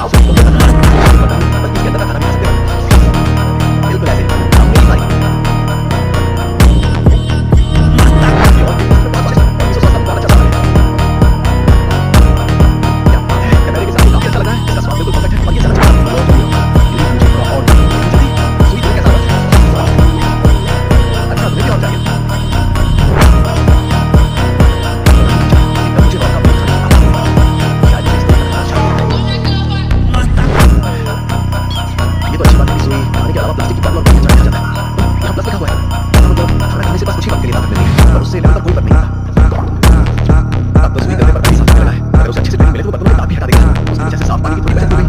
इसके अंदर का खाना भी खा सकते हो। बिल्कुल ऐसे ही। हमने ये सारी बहुत अच्छा स्वाद है। क्या बात है, कटहरे के साथ काफी अच्छा लगा है। इसका स्वाद बिल्कुल परफेक्ट है और ये सलाद मुझे थोड़ा और जल्दी स्वीट कैसा लगा? अच्छा मुझे भी और चाहिए। मुझे बहुत कम शायद इसे इस्तेमाल करना चाहिए। ये तो अच्छी बात है कि सुई खाने के अलावा प्लास्टिक की बोतल और पानी खा जाता है। यहाँ प्लस लिखा हुआ है। खाना खाने से बस कुछ ही वक्त के लिए ताकत मिलती है और उससे लेने पर कोई फर्क नहीं पड़ता। अब तो सुई गले पर पहले साफ करना है। अगर उसे अच्छे से नहीं मिले तो बर्तनों में दाग भी हटा देगा। उसके नीचे से साफ पानी की थोड़ी बहस हो गई।